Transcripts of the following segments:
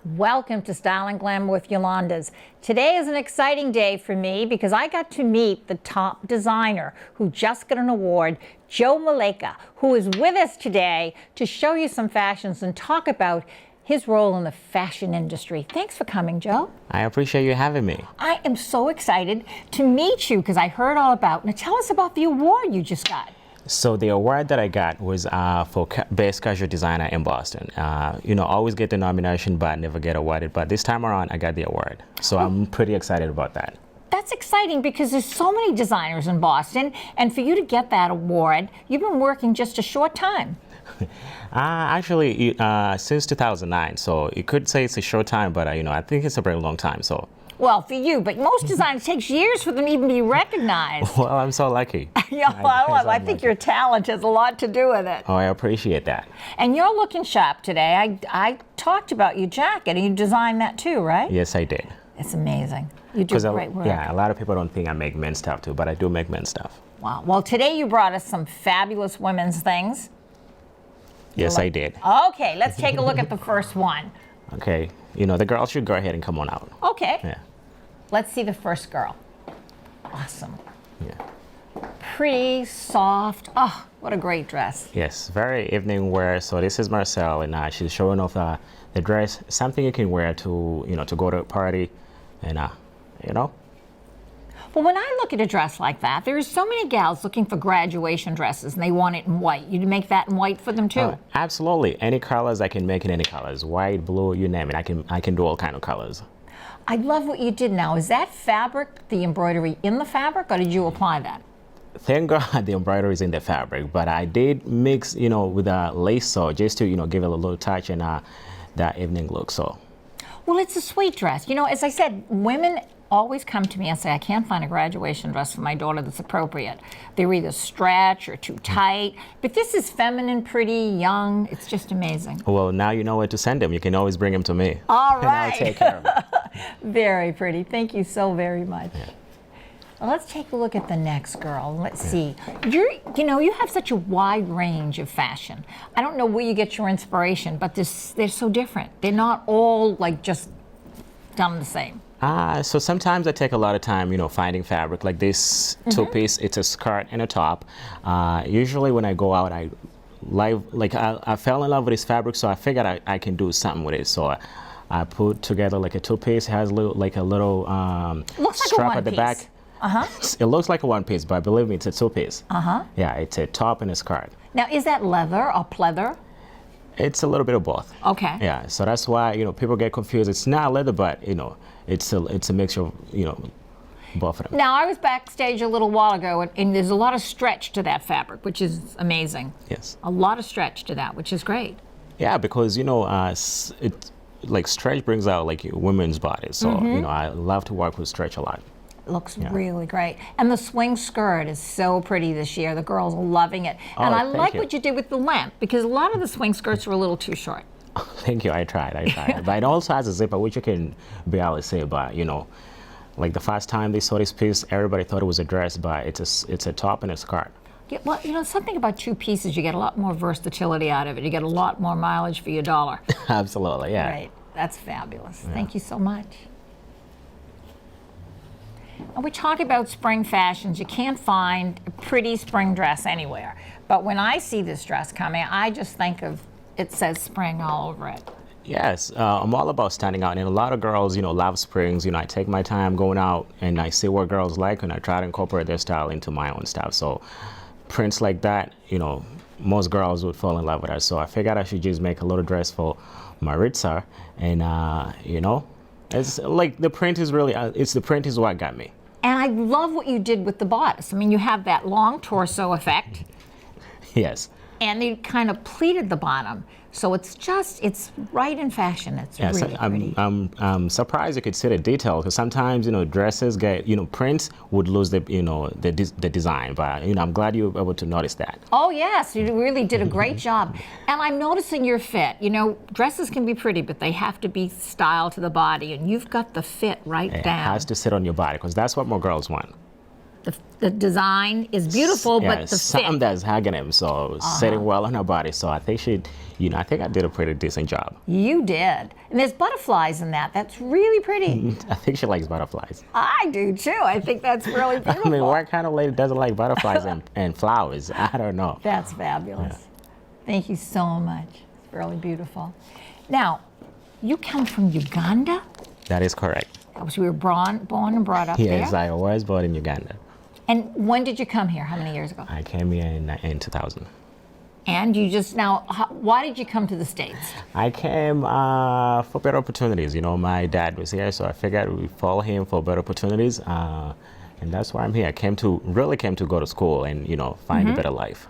Welcome to Style and Glamour with Yolanda's. Today is an exciting day for me because I got to meet the top designer who just got an award, Joe Malica, who is with us today to show you some fashions and talk about his role in the fashion industry. Thanks for coming, Joe. I appreciate you having me. I am so excited to meet you because I heard all about it. Now tell us about the award you just got. So the award that I got was for Best Casual Designer in Boston. Always get the nomination but never get awarded. But this time around, I got the award. So I'm pretty excited about that. That's exciting because there's so many designers in Boston. And for you to get that award, you've been working just a short time. Actually, since 2009. So you could say it's a short time, but I think it's a very long time. So. Well, for you, but most designers, it takes years for them to even be recognized. Well, I'm so lucky. I think your talent has a lot to do with it. Oh, I appreciate that. And you're looking sharp today. I talked about your jacket, and you designed that too, right? Yes, I did. It's amazing. You do great work. Yeah, a lot of people don't think I make men's stuff too, but I do make men's stuff. Wow. Well, today you brought us some fabulous women's things. Yes, I did. Okay, let's take a look at the first one. Okay. The girls should go ahead and come on out. Okay. Yeah. Let's see the first girl. Awesome. Yeah. Pretty, soft. Oh, what a great dress. Yes, very evening wear. So this is Marcel, and she's showing off the dress, something you can wear to, to go to a party, and Well, when I look at a dress like that, there's so many gals looking for graduation dresses, and they want it in white. You make that in white for them too? Absolutely. Any colors, I can make it any colors. White, blue, you name it. I can do all kind of colors. I love what you did now. Is that fabric, the embroidery in the fabric, or did you apply that? Thank God the embroidery is in the fabric, but I did mix, with a lace sew just to, give it a little touch and that evening look. So. Well, it's a sweet dress. As I said, women always come to me and say, I can't find a graduation dress for my daughter that's appropriate. They're either stretch or too tight. But this is feminine, pretty, young. It's just amazing. Well, now you know where to send them. You can always bring them to me. All right. And I'll take care of them. Very pretty. Thank you so very much. Yeah. Well, let's take a look at the next girl. Let's see. You have such a wide range of fashion. I don't know where you get your inspiration, but they're so different. They're not all just done the same. So sometimes I take a lot of time, finding fabric. Like this two-piece, it's a skirt and a top. Usually when I go out, I fell in love with this fabric, so I figured I can do something with it. So I put together like a two-piece. It has a little strap at the back. It looks like a one-piece, but believe me, it's a two-piece. Yeah, it's a top and a skirt. Now, is that leather or pleather? It's a little bit of both. Okay. Yeah, so that's why people get confused. It's not leather, but it's a mixture of both of them. Now, I was backstage a little while ago, and there's a lot of stretch to that fabric, which is amazing. Yes. A lot of stretch to that, which is great. Yeah, because stretch brings out women's bodies, so I love to work with stretch a lot. It looks really great. And the swing skirt is so pretty this year. The girls are loving it. And I like what you did with the length, because a lot of the swing skirts were a little too short. Thank you. I tried. But it also has a zipper, which you can barely see. But the first time they saw this piece, everybody thought it was a dress, but it's a top and a skirt. Yeah, well, something about two pieces, you get a lot more versatility out of it. You get a lot more mileage for your dollar. Absolutely, yeah. Right. That's fabulous. Yeah. Thank you so much. And we talk about spring fashions. You can't find a pretty spring dress anywhere. But when I see this dress coming, I just think of it says spring all over it. Yes, I'm all about standing out. And a lot of girls, love springs. I take my time going out and I see what girls like and I try to incorporate their style into my own stuff. So prints like that, most girls would fall in love with her. So I figured I should just make a little dress for Maritza. And, it's like the print is really, the print is what got me. And I love what you did with the bodice. I mean, you have that long torso effect. Yes. And you kind of pleated the bottom. So it's right in fashion. It's really pretty. I'm surprised you could see the detail, because sometimes, dresses get, prints would lose the design. But, I'm glad you were able to notice that. Oh, yes. You really did a great job. And I'm noticing your fit. Dresses can be pretty, but they have to be styled to the body. And you've got the fit right down. It has to sit on your body, because that's what more girls want. the design is beautiful, Yeah, but the something fit. that's hugging him, so sitting well on her body. So I think I think I did a pretty decent job. You did. And there's butterflies in that. That's really pretty. I think she likes butterflies. I do too. I think that's really beautiful. I mean, what kind of lady doesn't like butterflies and flowers? I don't know. That's fabulous. Thank you so much. It's really beautiful. Now, you come from Uganda? That is correct. You were born and brought up Yes, there? I was born in Uganda. And when did you come here? How many years ago? I came here in 2000. And you just now, why did you come to the States? I came for better opportunities. You know, my dad was here, so I figured we'd follow him for better opportunities. And that's why I'm here. I came to go to school and, find a better life.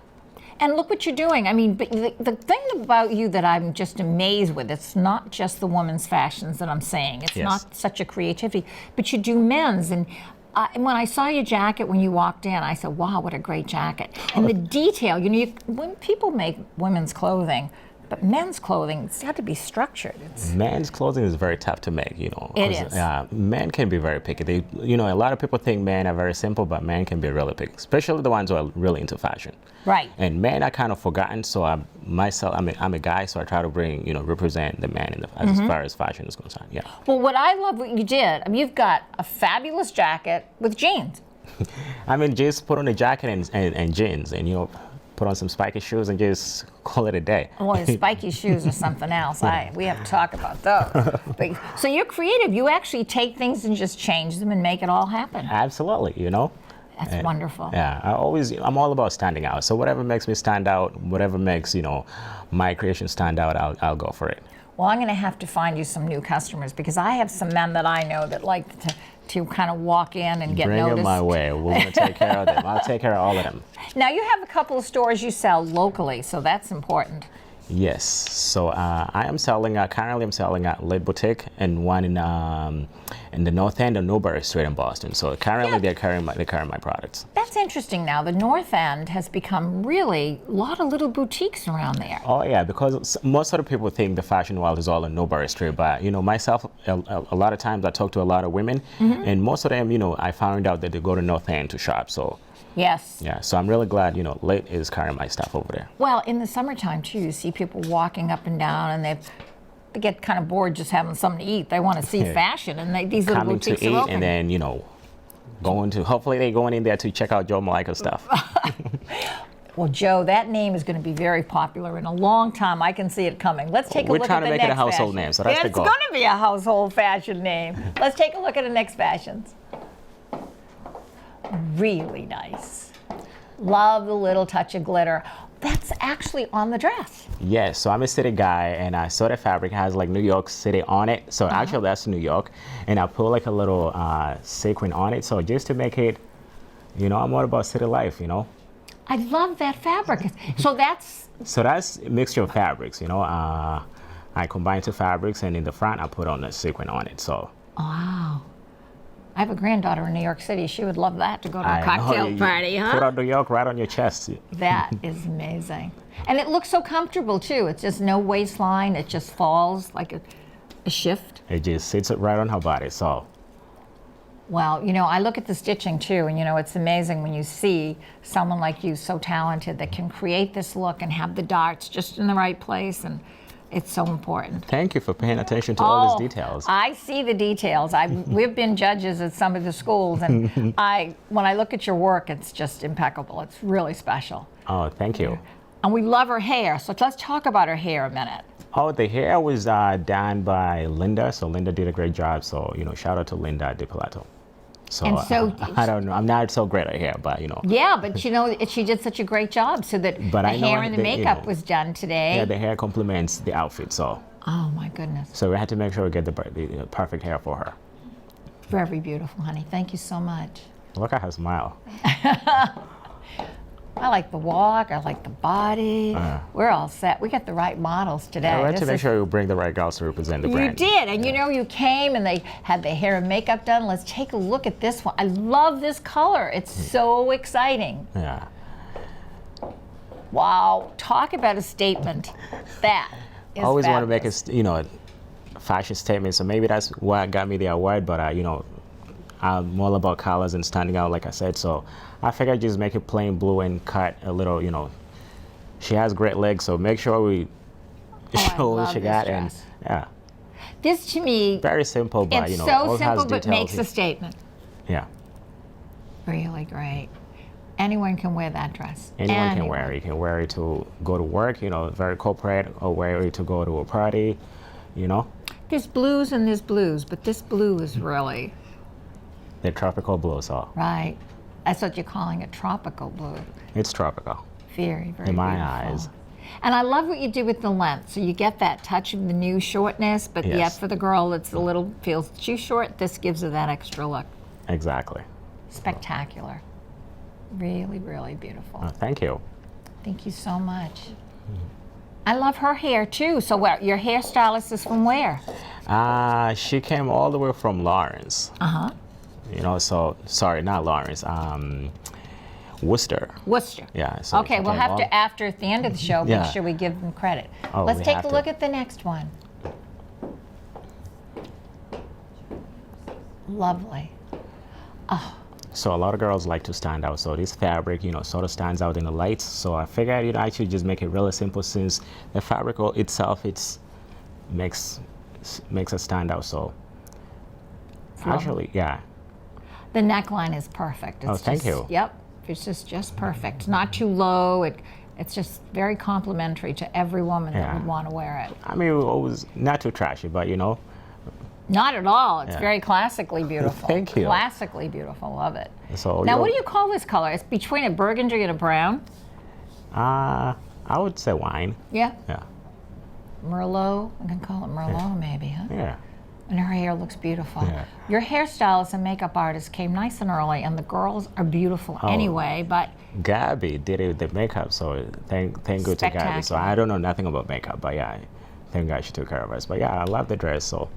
And look what you're doing. I mean, but the thing about you that I'm just amazed with, it's not just the women's fashions that I'm saying. It's not such a creativity, but you do men's. And when I saw your jacket when you walked in, I said, wow, what a great jacket. And the detail, when people make women's clothing, but men's clothing, it's got to be structured. Men's clothing is very tough to make, It is. Men can be very picky. A lot of people think men are very simple, but men can be really picky, especially the ones who are really into fashion. Right. And men are kind of forgotten, so I'm a guy, so I try to represent the man as far as fashion is concerned. Yeah. Well, what I love what you did, I mean, you've got a fabulous jacket with jeans. I mean, just put on a jacket and jeans, and put on some spiky shoes and just call it a day. Well, the spiky shoes are something else. We have to talk about those. So you're creative. You actually take things and just change them and make it all happen. Absolutely, That's wonderful. Yeah, I'm all about standing out. So whatever makes me stand out, whatever makes, my creation stand out, I'll go for it. Well, I'm going to have to find you some new customers because I have some men that I know that like to kind of walk in and get noticed. Bring them my way. We're going to take care of them. I'll take care of all of them. Now, you have a couple of stores you sell locally, so that's important. Yes. So currently I'm selling at Lit Boutique and one in the North End of Newbury Street in Boston. So currently they're carrying my products. That's interesting now. The North End has become really a lot of little boutiques around there. Oh yeah, because most of the people think the fashion world is all in Newbury Street, but myself, a lot of times I talk to a lot of women, and most of them, I found out that they go to North End to shop. So yes. Yeah, so I'm really glad, Lit is carrying my stuff over there. Well, in the summertime too, you see people walking up and down, and they get kind of bored just having something to eat. They want to see fashion, and these little Coming boutiques to eat, are open. and then hopefully they're going in there to check out Joe Malica stuff. Well, Joe, that name is going to be very popular in a long time. I can see it coming. Let's take a look at the next fashion. We're trying to make it a household name, so that's the goal. It's going to be a household fashion name. Let's take a look at the next fashions. Really nice. Love the little touch of glitter. That's actually on the dress. Yes, so I'm a city guy, and I saw the fabric has like New York City on it. So actually that's New York, and I put like a little sequin on it. So just to make it, I'm all about city life, I love that fabric. So that's a mixture of fabrics, I combine two fabrics, and in the front I put on a sequin on it. So. Wow. I have a granddaughter in New York City. She would love that to go to a cocktail party, huh? Put on New York right on your chest. That is amazing. And it looks so comfortable, too. It's just no waistline. It just falls like a shift. It just sits right on her body, so. Well, I look at the stitching, too, and, it's amazing when you see someone like you, so talented, that can create this look and have the darts just in the right place, and it's so important. Thank you for paying attention to all these details. I see the details. We've been judges at some of the schools, and when I look at your work, it's just impeccable. It's really special. Oh, thank you. And we love her hair, so let's talk about her hair a minute. Oh, the hair was done by Linda, so Linda did a great job. So, shout out to Linda DiPilato. So, I don't know. I'm not so great at hair, but Yeah, but she did such a great job, so that the hair and the makeup was done today. Yeah, the hair complements the outfit, so. Oh my goodness. So we had to make sure we get the perfect hair for her. Very beautiful, honey. Thank you so much. Look at her smile. I like the walk. I like the body. We're all set. We got the right models today. I had to make sure we bring the right girls to represent the brand. You did, and you came and they had the hair and makeup done. Let's take a look at this one. I love this color. It's so exciting. Yeah. Wow, talk about a statement. That is I always want to make fabulous. a fashion statement, so maybe that's what got me the award. But I'm all about colors and standing out, like I said. So I figured just make it plain blue and cut a little, you know. She has great legs, so make sure we show what she got. And yeah, this to me, very simple, but it's you know, so all simple, has but details. makes a statement. Yeah. Really great. Anyone can wear that dress. Anyone can wear it. You can wear it to go to work, you know, very corporate, or wear it to go to a party, you know. There's blues and there's blues, but this blue is really... The tropical blue, so. Right. That's what you're calling a tropical blue. It's tropical. Very, very in my beautiful. eyes. And I love what you do with the length. So you get that touch of the new shortness, but Yes. yet for the girl it's a little, feels too short, this gives her that extra look. Exactly. Spectacular. Really, really beautiful. Thank you. Thank you so much. I love her hair too. So where, your hairstylist is from where? She came all the way from Lawrence. Uh-huh. You know, so, sorry, not Lawrence, Worcester. Worcester. Yeah. So Okay, she we'll came have all- to, after at the end of the show, Yeah. make sure we give them credit. Oh, Let's we take have a to. look at the next one. Lovely. So a lot of girls like to stand out. So this fabric, you know, sort of stands out in the lights. So I figured, you know, I should just make it really simple since the fabric itself, makes it stand out. So actually, yeah. The neckline is perfect. It's Thank just, you. Yep, it's just perfect. Not too low. It's just very complimentary to every woman that Yeah. would want to wear it. I mean, it was not too trashy, but you know, Not at all. It's Yeah. very classically beautiful. Thank you. Classically beautiful. Love it. so Now, what do you call this color? It's between a burgundy and a brown. I would say wine. Yeah. Yeah. Merlot. I can call it Merlot, maybe, huh? Yeah. And her hair looks beautiful. Yeah. Your hairstylist and makeup artist came nice and early, and the girls are beautiful Oh. anyway. But Gabby did it with the makeup, so thank good to Gabby. So I don't know nothing about makeup, but yeah, thank God she took care of us. But yeah, I love the dress. So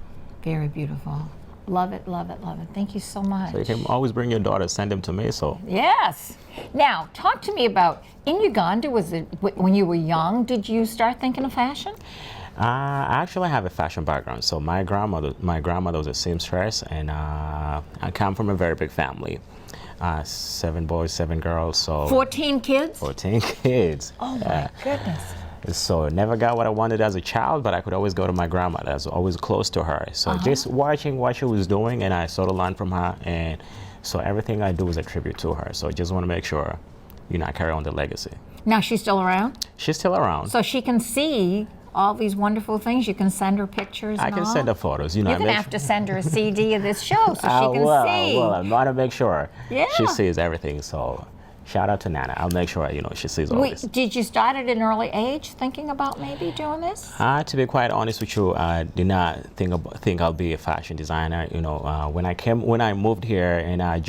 very beautiful. Love it, love it, love it. Thank you so much. you can always bring your daughter, send them to me. So Yes. Now, talk to me about in Uganda. Was it when you were young? Did you start thinking of fashion? I actually have a fashion background. So my grandmother was a seamstress, and I come from a very big family. 7 boys, 7 girls. So 14 kids. 14 kids. Oh my goodness. So never got what I wanted as a child, but I could always go to my grandmother. I was always close to her. So just watching what she was doing, and I sort of learned from her. And so everything I do is a tribute to her. So I just want to make sure, you know, I carry on the legacy. Now she's still around, She's still around. so she can see all these wonderful things. You can send her pictures. I and can all. send her photos. You know, You're I gonna make have to send her a CD of this show so she can see. I want to make sure Yeah. she sees everything. So shout out to Nana. I'll make sure, you know, she sees all this. Did you start at an early age thinking about maybe doing this? To be quite honest with you, I did not think I'll be a fashion designer. You know, when I moved here and I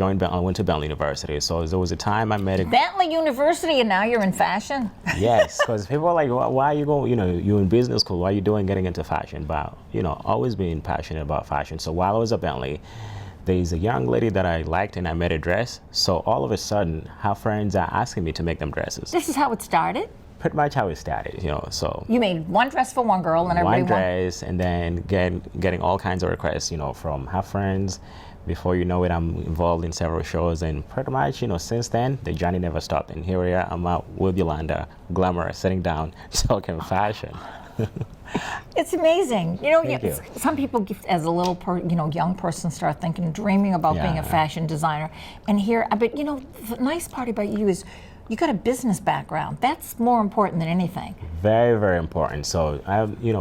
went to Bentley University. So there was a time I met a Bentley University, and now you're in fashion? yes, because people are like, why are you going? You know, you're in business school. Why are you getting into fashion? But you know, always being passionate about fashion. So while I was at Bentley, there's a young lady that I liked, and I made a dress. So all of a sudden, her friends are asking me to make them dresses. This is how it started? Pretty much how it started, you know. So You made one dress for one girl, and everybody one dress, and then getting all kinds of requests, you know, from her friends. Before you know it, I'm involved in several shows, and pretty much, you know, since then, the journey never stopped. And here we are, I'm out with Yolanda, glamour, sitting down, talking fashion. It's amazing. You know, Thank you. some people, as a little, young person, start thinking, dreaming about being a Yeah. fashion designer. And here, but you know, the nice part about you is you got a business background. That's more important than anything. Very, very important. So,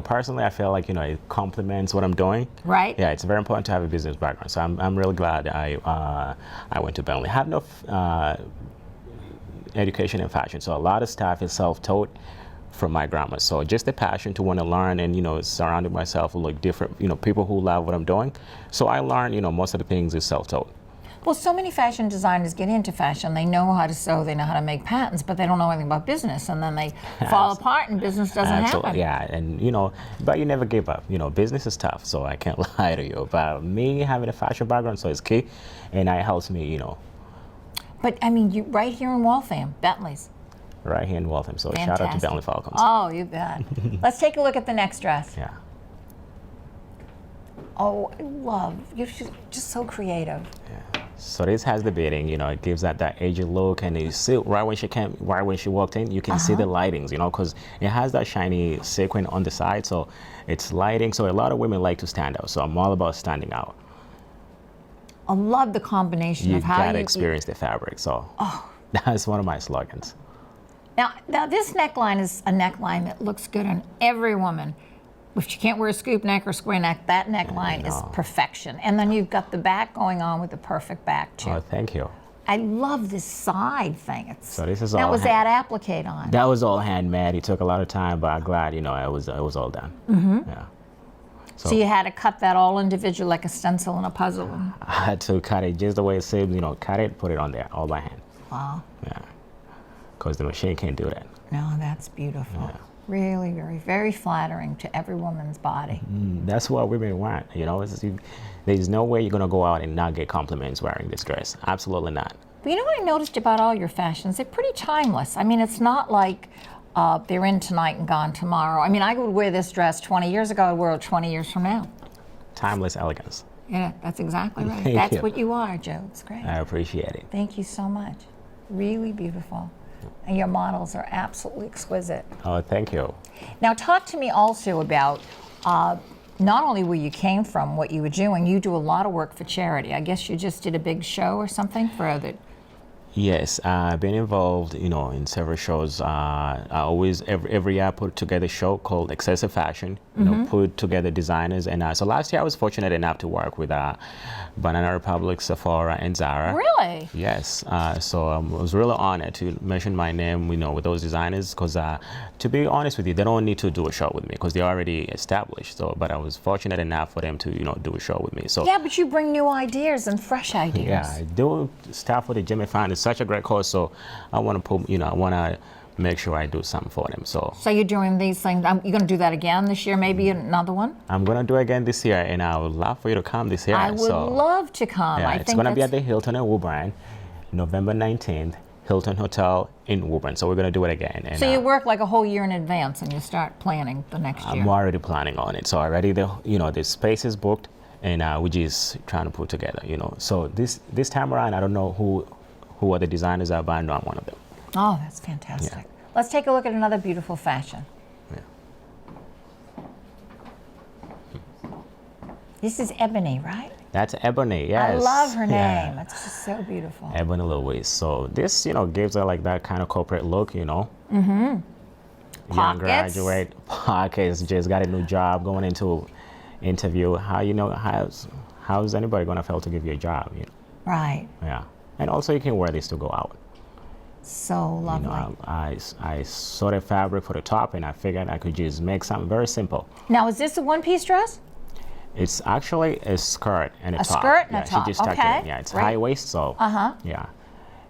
personally, I feel like, it complements what I'm doing. Right. Yeah, it's very important to have a business background. So I'm really glad I went to Bentley. I have no education in fashion, so a lot of stuff is self-taught from my grandma. So just the passion to want to learn and, surrounding myself with like different, people who love what I'm doing. So I learned, most of the things is self-taught. Well, so many fashion designers get into fashion. They know how to sew, they know how to make patterns, but they don't know anything about business, and then they fall apart and business doesn't happen. Yeah, and but you never give up. Business is tough, so I can't lie to you. But me having a fashion background, so it's key, and it helps me, But I mean, you right here in Waltham, Bentley's. Right here in Waltham. So shout out to Bentley Falcons. Oh, you bet. Let's take a look at the next dress. Yeah. Oh, I love, you're just so creative. Yeah. So this has the beading, you know, it gives that aged look, and you see right when she walked in, you can see the lightings, you know, because it has that shiny sequin on the side, so it's lighting. So a lot of women like to stand out. So I'm all about standing out. I love the combination You of how gotta experience the fabric. So that's one of my slogans. Now this neckline is a neckline that looks good on every woman. If she can't wear a scoop neck or square neck, that neckline is perfection. And then you've got the back going on with the perfect back too. Oh, thank you. I love this side thing. So this is that all was that applique on. That was all handmade. It took a lot of time, but I'm glad, you know, it was all done. Yeah. So you had to cut that all individual like a stencil and a puzzle. I had to cut it just the way it said, you know, cut it, put it on there, all by hand. Wow. Yeah. Because the machine can't do that. No, that's beautiful. Yeah. Really, very, very flattering to every woman's body. That's what women want, you know. There's no way you're going to go out and not get compliments wearing this dress. Absolutely not. But you know what I noticed about all your fashions? They're pretty timeless. I mean, it's not like they're in tonight and gone tomorrow. I mean, I would wear this dress 20 years ago. I'd wear it 20 years from now. Timeless elegance. Yeah, that's exactly right. Thank That's you. what you are, Joe. It's great. I appreciate it. Thank you so much. Really beautiful. And your models are absolutely exquisite. Oh, thank you. Now, talk to me also about not only where you came from, what you were doing. You do a lot of work for charity. I guess you just did a big show or something for the. Yes, I've been involved, you know, in several shows. I always, every year I put together a show called Excessive Fashion, you know, put together designers. And so last year I was fortunate enough to work with Banana Republic, Sephora, and Zara. Really? Yes, so I was really honored to mention my name, you know, with those designers, because to be honest with you, they don't need to do a show with me because they're already established. So, but I was fortunate enough for them to, you know, do a show with me. So Yeah, but you bring new ideas and fresh ideas. yeah, I do stuff for the Jimmy Fund. It's such a great cause, so I want to put, you know, I want to make sure I do something for them. So you're doing these things. You're going to do that again this year, maybe another one? I'm going to do it again this year, and I would love for you to come this year. I would love to come. Yeah, I it's think going to be at the Hilton in Woburn, November 19th, Hilton Hotel in Woburn. So we're going to do it again. And, So you work like a whole year in advance, and you start planning the next year. I'm already planning on it. So already the space is booked, and we're just trying to put together, you know. So this time around, I don't know who other designers are, but I know I'm one of them. Oh, that's fantastic. Yeah. Let's take a look at another beautiful fashion. Yeah. This is Ebony, right? That's Ebony, yes. I love her name. Yeah. It's just so beautiful. Ebony Louise. So this, you know, gives her like that kind of corporate look, you know. Young Pockets. graduate, pockets, just got a new job, going into interview. How's anybody gonna fail to give you a job? You know? Right. Yeah. And also you can wear this to go out. So lovely. You know, I sorted fabric for the top, and I figured I could just make something very simple. Now, is this a one-piece dress? It's actually a skirt and a top. Skirt and yeah, a top. She just tucked Okay. it in. Yeah, it's Right. high waist, so yeah.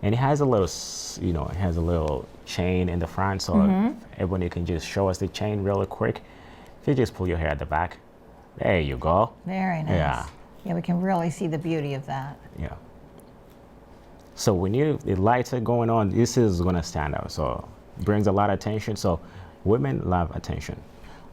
And it has a little, you know, it has a little chain in the front, so everyone, you can just show us the chain really quick. If you just pull your hair at the back, there you go. Very nice. Yeah. Yeah, we can really see the beauty of that. Yeah. So when the lights are going on, this is gonna stand out. So brings a lot of attention. So women love attention.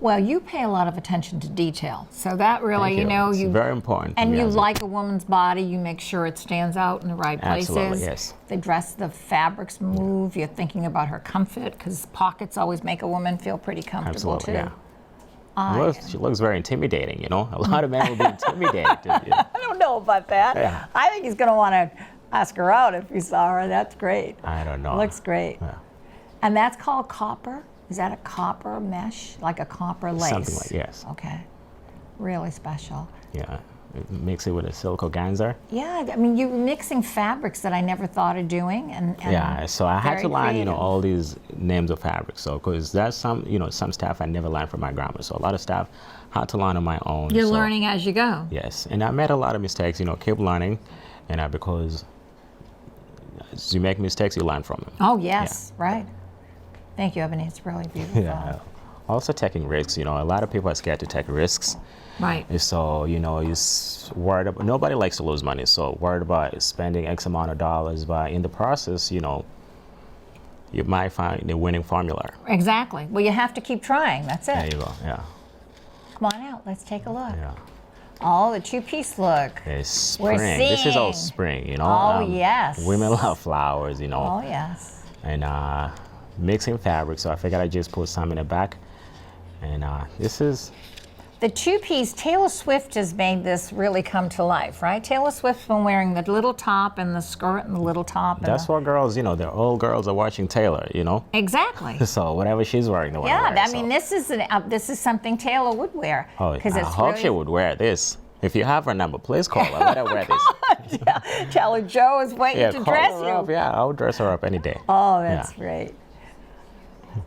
Well, you pay a lot of attention to detail, so that really, Thank you know, it's very important. to and me you as like a woman's body. You make sure it stands out in the right places. Absolutely, yes. The dress, the fabrics move. You're thinking about her comfort because pockets always make a woman feel pretty comfortable Absolutely, too. yeah. She looks very intimidating, you know. A lot of men will be intimidated. You know? I don't know about that. Yeah. I think he's going to want to ask her out if he saw her. That's great. I don't know. Looks great. Yeah. And that's called copper? Is that a copper mesh? Like a copper lace? Something like, yes. Okay. Really special. Yeah. Mix it with a silk organza. Yeah, I mean, you're mixing fabrics that I never thought of doing. And Yeah, so I had very to learn, you know, creative. all these names of fabrics. So, because that's some stuff I never learned from my grandma. So a lot of stuff I had to learn on my own. You're so, learning as you go. Yes, and I made a lot of mistakes, you know, keep learning. And because as you make mistakes, you learn from them. Oh, yes, right. Thank you, Ebony. It's really beautiful. Yeah. Also taking risks, you know, a lot of people are scared to take risks. Right. And so, you know, you're worried about, nobody likes to lose money, so worried about spending X amount of dollars, but in the process, you know, you might find the winning formula. Exactly. Well, you have to keep trying. That's There it. you go, yeah. Come on out. Let's take a look. Yeah. Oh, the two-piece look. It's We're spring. This is all seeing- spring, you know. Oh, yes. Women love flowers, you know. Oh, yes. And mixing fabric, so I figured I'd just put some in the back. And this is, The two-piece, Taylor Swift has made this really come to life, right? Taylor Swift's been wearing the little top and the skirt and the little top. And that's what girls, you know, the old girls are watching Taylor, you know. Exactly. So whatever she's wearing, they want to Yeah, wear. I mean, this is something Taylor would wear. Oh, I it's hope really, she would wear this. If you have her number, please call her. Let her wear this. Yeah, tell her Joe is waiting Yeah, to call dress her you. up. Yeah, I'll dress her up any day. Oh, that's Yeah. great.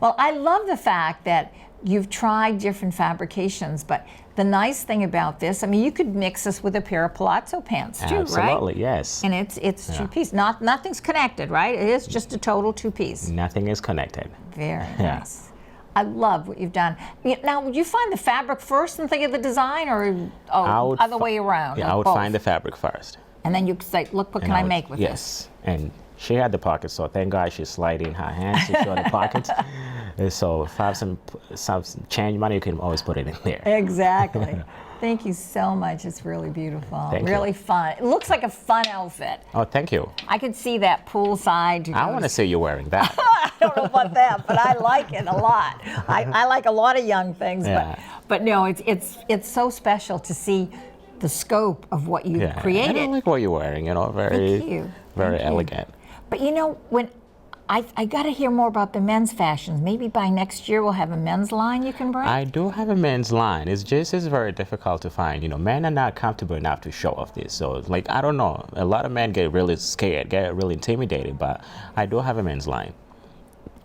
Well, I love the fact that you've tried different fabrications, but the nice thing about this, I mean, you could mix this with a pair of palazzo pants too, right? Absolutely, yes. And it's two-piece. Nothing's connected, right? It is just a total two-piece. Nothing is connected. Very Yeah. nice. I love what you've done. Now, would you find the fabric first and think of the design, or other way around? Yeah, like I would both? find the fabric first. And then you could say, look, what And can I would- make with this? Yes, and she had the pockets, so thank God she's sliding her hands to show the pockets. And so if I have some change money, you can always put it in there. Exactly. Thank you so much. It's really beautiful. Thank you. Really fun. It looks like a fun outfit. Oh, thank you. I could see that poolside. I want to see you wearing that. I don't know about that, but I like it a lot. I like a lot of young things, Yeah. but no, it's so special to see the scope of what you've Yeah, created. I like what you're wearing. You know, very, Thank you. very Thank you. elegant. But you know, when I got to hear more about the men's fashions. Maybe by next year we'll have a men's line you can bring. I do have a men's line. It's very difficult to find. You know, men are not comfortable enough to show off this. So, it's like, I don't know. A lot of men get really scared, get really intimidated. But I do have a men's line.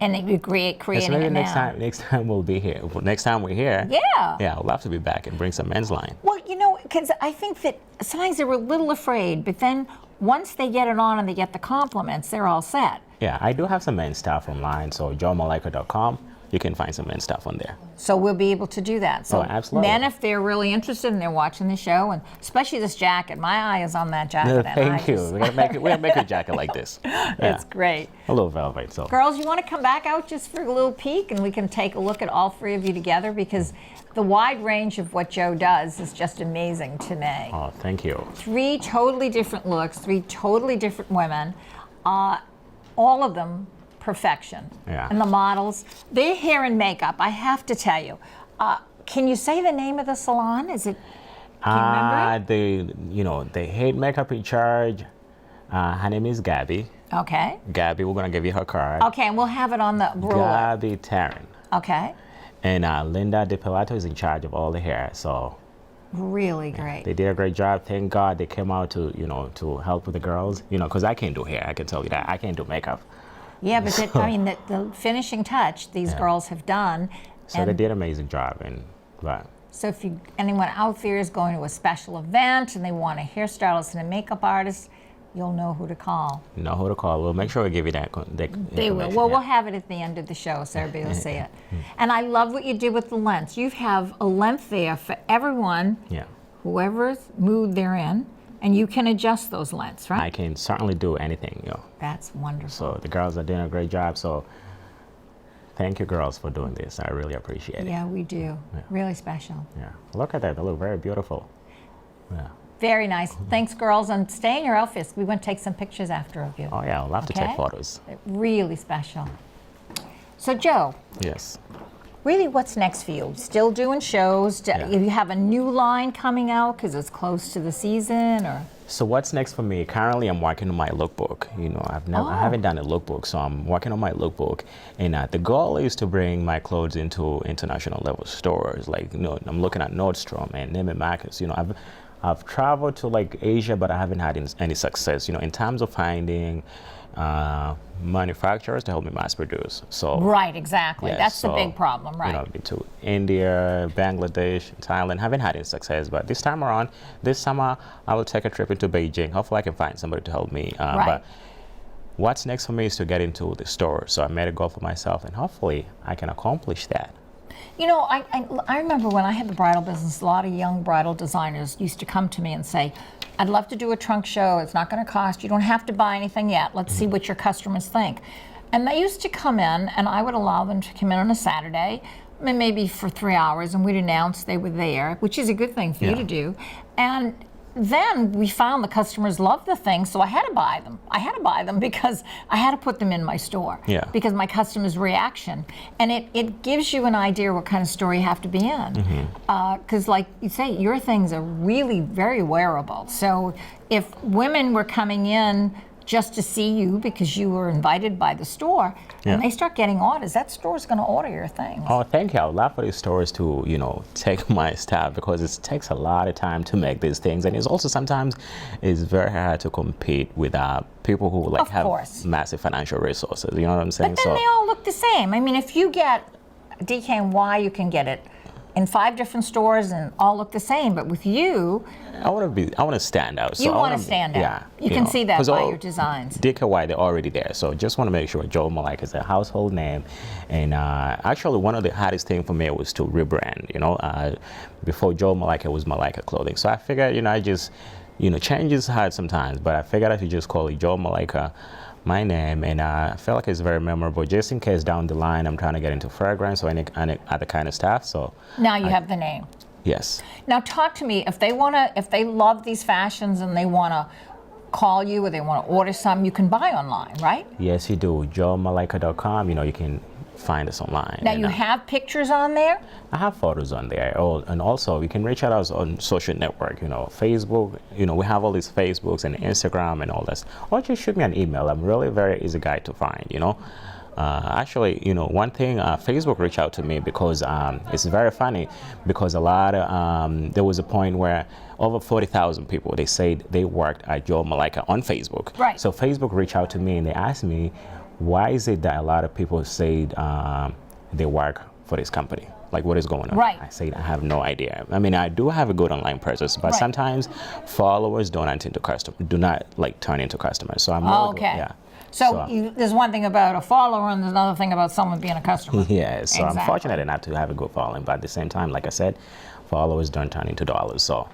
And you creating Yes, maybe it next now. time. Next time we'll be here. Next time we're here. Yeah. Yeah, I'd love to be back and bring some men's line. Well, you know, because I think that sometimes they're a little afraid, but then once they get it on and they get the compliments, they're all set. Yeah, I do have some men's stuff online. So joemalica.com, you can find some men's stuff on there. So we'll be able to do that. So Oh, absolutely. men, if they're really interested and they're watching the show, and especially this jacket, my eye is on that jacket. and I Thank you. just- We're gonna make a jacket like this. It's great. A little velvet. So. Girls, you want to come back out just for a little peek and we can take a look at all three of you together, because the wide range of what Joe does is just amazing to me. Oh, thank you. Three totally different looks, three totally different women, all of them perfection. Yeah. And the models, their hair and makeup, I have to tell you. Can you say the name of the salon? Is it? Can you remember it? The head makeup in charge. Her name is Gabby. Okay. Gabby, we're gonna give you her card. Okay, and we'll have it on the ruler. Gabby Taryn. Okay. And Linda DePilato is in charge of all the hair. So Really great. they did a great job. Thank God they came out to help with the girls. Because I can't do hair. I can tell you that. I can't do makeup. Yeah, but the finishing touch these girls have done. So they did an amazing job. So if anyone out there is going to a special event and they want a hairstylist and a makeup artist, you'll know who to call. Know who to call. We'll make sure we give you that. They will. Well, we'll have it at the end of the show so everybody will see it. And I love what you did with the lengths. You have a length there for everyone, Yeah. whoever's mood they're in, and you can adjust those lengths, right? I can certainly do anything. That's wonderful. So the girls are doing a great job. So thank you, girls, for doing this. I really appreciate it. Yeah, we do. Really special. Yeah. Look at that. They look very beautiful. Yeah. Very nice. Thanks, girls. And stay in your outfits. We want to take some pictures after of you. Oh, yeah. I'd love to Okay? take photos. Really special. So, Joe, Yes. really what's next for you? Still doing shows? You have a new line coming out because it's close to the season, or? So what's next for me? Currently, I'm working on my lookbook. I haven't done a lookbook, so I'm working on my lookbook. And the goal is to bring my clothes into international level stores. Like, I'm looking at Nordstrom and Neiman Marcus. I've traveled to like Asia, but I haven't had any success. In terms of finding manufacturers to help me mass produce. So Right, exactly. yeah, That's the so, big problem, right? I've been to India, Bangladesh, Thailand. Haven't had any success, but this time around, this summer, I will take a trip into Beijing. Hopefully, I can find somebody to help me. Right. But what's next for me is to get into the store. So I made a goal for myself, and hopefully, I can accomplish that. I remember when I had the bridal business, a lot of young bridal designers used to come to me and say, I'd love to do a trunk show. It's not going to cost. You don't have to buy anything yet. Let's see what your customers think. And they used to come in, and I would allow them to come in on a Saturday, maybe for 3 hours, and we'd announce they were there, which is a good thing for you to do. And then we found the customers loved the things, so I had to buy them. I had to buy them because I had to put them in my store. Because my customers' reaction. And it gives you an idea what kind of store you have to be in. Because like you say, your things are really very wearable. So if women were coming in just to see you because you were invited by the store, and they start getting orders, that store's going to order your things. Oh, thank you. I would love for these stores to, you know, take my stuff because it takes a lot of time to make these things, and it's also sometimes it's very hard to compete with people who like have massive financial resources. You know what I'm saying? But then they all look the same. I mean, if you get DKNY, you can get it in 5 different stores and all look the same. But with you, I want to stand out. So you want to stand out. Yeah, you can see that by your designs. DKY, they're already there. So just want to make sure Joe Malica is a household name. And actually, one of the hardest things for me was to rebrand. You know, before Joe Malica was Malaika Clothing. So I figured, you know, I just, you know, change is hard sometimes, but I figured I should just call it Joe Malica, my name, and I feel like it's very memorable just in case down the line I'm trying to get into fragrance or any other kind of stuff. So now you have the name. Yes. Now talk to me, if they love these fashions and they want to call you or they want to order some, you can buy online, right? Yes, you do. JoeMalica.com, you know, you can find us online. Now you have pictures on there? I have photos on there. Oh, and also you can reach out us on social network, you know, Facebook, you know, we have all these Facebooks and Instagram and all this. Or just shoot me an email. I'm really very easy guy to find, you know. Actually, you know, one thing, Facebook reached out to me because it's very funny because a lot of, there was a point where over 40,000 people, they said they worked at Joe Malica on Facebook. Right. So Facebook reached out to me and they asked me, why is it that a lot of people say they work for this company? Like, what is going on? Right. I said, I have no idea. I mean, I do have a good online presence, but sometimes followers do not like turn into customers. So I'm really good. Yeah. So there's one thing about a follower and there's another thing about someone being a customer. Yeah, so I'm fortunate enough to have a good following, but at the same time, like I said, followers don't turn into dollars. So.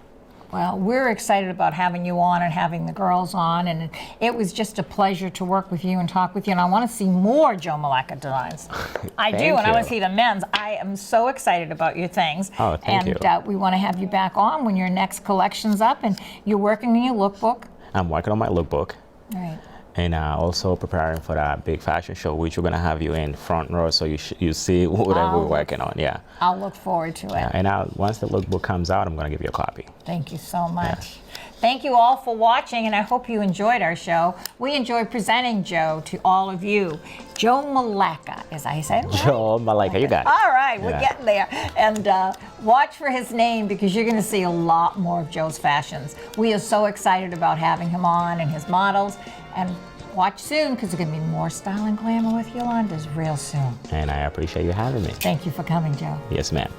Well, we're excited about having you on and having the girls on, and it was just a pleasure to work with you and talk with you, and I want to see more Joe Malica designs. I do, and I want to see the men's. I am so excited about your things. Oh, thank you. And we want to have you back on when your next collection's up, and you're working on your lookbook. I'm working on my lookbook. Right. And also preparing for that big fashion show, which we're gonna have you in front row, so you see whatever we're working on. Yeah. I'll look forward to it. Yeah, and once the lookbook comes out, I'm gonna give you a copy. Thank you so much. Thank you all for watching, and I hope you enjoyed our show. We enjoy presenting Joe to all of you. Joe Malica, as I said. Right? Joe Malica, you got it. All right, we're getting there. And watch for his name because you're going to see a lot more of Joe's fashions. We are so excited about having him on and his models. And watch soon because there's going to be more Style and Glamour with Yolanda's real soon. And I appreciate you having me. Thank you for coming, Joe. Yes, ma'am.